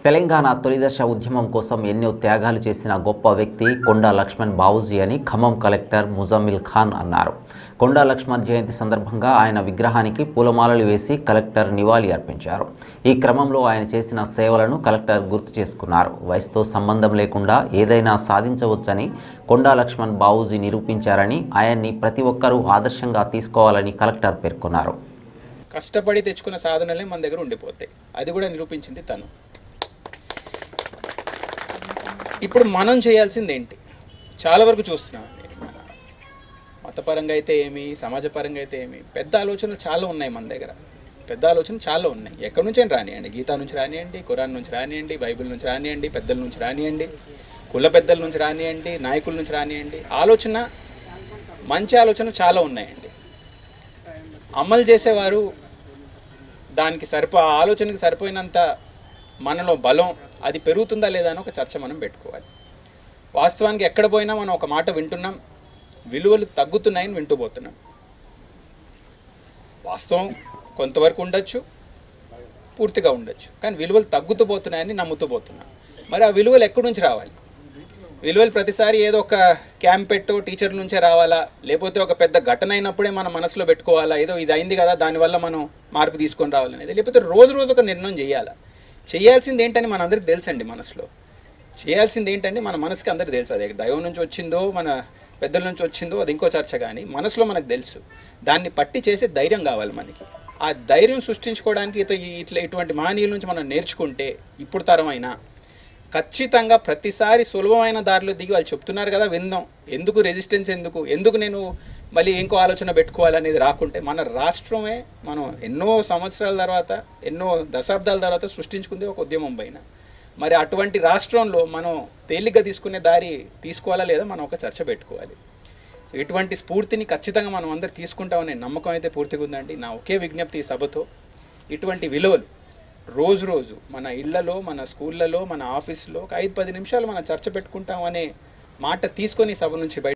తెలంగాణ తొలిదశ ఉద్యమం కోసం ఎన్నో త్యాగాలు చేసిన గొప్ప వ్యక్తి కొండా లక్ష్మణ్ బావూజీ అని ఖమ్మం కలెక్టర్ ముజమ్మిల్ ఖాన్ అన్నారు. కొండా లక్ష్మణ్ జయంతి సందర్భంగా ఆయన విగ్రహానికి పూలమాలలు వేసి కలెక్టర్ నివాళి అర్పించారు. ఈ క్రమంలో ఆయన చేసిన సేవలను కలెక్టర్ గుర్తు చేసుకున్నారు. వయసుతో సంబంధం లేకుండా ఏదైనా సాధించవచ్చని కొండా లక్ష్మణ్ బావూజీ నిరూపించారని, ఆయన్ని ప్రతి ఒక్కరూ ఆదర్శంగా తీసుకోవాలని కలెక్టర్ పేర్కొన్నారు. కష్టపడి తెచ్చుకున్న సాధనలే మన దగ్గర ఉండిపోతాయి. అది కూడా నిరూపించింది తను. ఇప్పుడు మనం చేయాల్సింది ఏంటి? చాలా వరకు చూస్తున్నాం, మతపరంగా అయితే ఏమి, సమాజపరంగా అయితే ఏమి, పెద్ద ఆలోచనలు చాలా ఉన్నాయి మన దగ్గర. పెద్ద ఆలోచనలు చాలా ఉన్నాయి. ఎక్కడి నుంచి రానియండి, గీతా నుంచి రానియండి, ఖురాన్ నుంచి రానియండి, బైబిల్ నుంచి రానియండి, పెద్దల నుంచి రానియండి, కుల పెద్దల నుంచి రానియండి, నాయకుల నుంచి రానియండి. ఆలోచన, మంచి ఆలోచనలు చాలా ఉన్నాయండి. అమలు చేసేవారు దానికి ఆలోచనకి సరిపోయినంత మనలో బలం అది పెరుగుతుందా లేదా అని ఒక చర్చ మనం పెట్టుకోవాలి. వాస్తవానికి ఎక్కడ పోయినా మనం ఒక మాట వింటున్నాం, విలువలు తగ్గుతున్నాయని వింటూ పోతున్నాం. వాస్తవం కొంతవరకు ఉండొచ్చు, పూర్తిగా ఉండొచ్చు, కానీ విలువలు తగ్గుతూ పోతున్నాయని నమ్ముతూ పోతున్నాం. మరి ఆ విలువలు ఎక్కడి నుంచి రావాలి? విలువలు ప్రతిసారి ఏదో ఒక క్యాంప్ పెట్టో టీచర్ల నుంచే రావాలా, లేకపోతే ఒక పెద్ద ఘటన అయినప్పుడే మన మనసులో పెట్టుకోవాలా, ఏదో ఇది అయింది కదా దానివల్ల మనం మార్పు తీసుకొని రావాలనేది, లేకపోతే రోజు రోజు ఒక నిర్ణయం చేయాలా? చేయాల్సింది ఏంటని మనందరికి తెలుసండి. మనసులో చేయాల్సింది ఏంటంటే మన మనసుకి అందరికీ తెలుసు. అది దైవం నుంచి వచ్చిందో మన పెద్దల నుంచి వచ్చిందో అది ఇంకో చర్చ, కానీ మనసులో మనకు తెలుసు. దాన్ని పట్టి చేసే ధైర్యం కావాలి మనకి. ఆ ధైర్యం సృష్టించుకోవడానికి ఇటువంటి మహనీయుల నుంచి మనం నేర్చుకుంటే ఇప్పుడు తరమైనా ఖచ్చితంగా ప్రతిసారి సులభమైన దారిలో దిగి వాళ్ళు చెప్తున్నారు కదా విందాం, ఎందుకు రెసిస్టెన్స్, ఎందుకు నేను మళ్ళీ ఇంకో ఆలోచన పెట్టుకోవాలనేది రాకుంటే, మన రాష్ట్రమే మనం ఎన్నో సంవత్సరాల తర్వాత, ఎన్నో దశాబ్దాల తర్వాత సృష్టించుకుంది ఒక ఉద్యమం పైన. మరి అటువంటి రాష్ట్రంలో మనం తేలిగ్గా తీసుకునే దారి తీసుకోవాలా లేదా మనం ఒక చర్చ పెట్టుకోవాలి. సో ఇటువంటి స్ఫూర్తిని ఖచ్చితంగా మనం అందరు తీసుకుంటామనే నమ్మకం అయితే పూర్తిగా ఉందండి. నా ఒకే విజ్ఞప్తి ఈ సభతో, ఇటువంటి విలువలు రోజు రోజు మన ఇళ్లలో, మన స్కూళ్ళలో, మన ఆఫీసులో ఒక 5-10 నిమిషాలు మనం చర్చ పెట్టుకుంటాం అనే మాట తీసుకొని సభ నుంచి బయట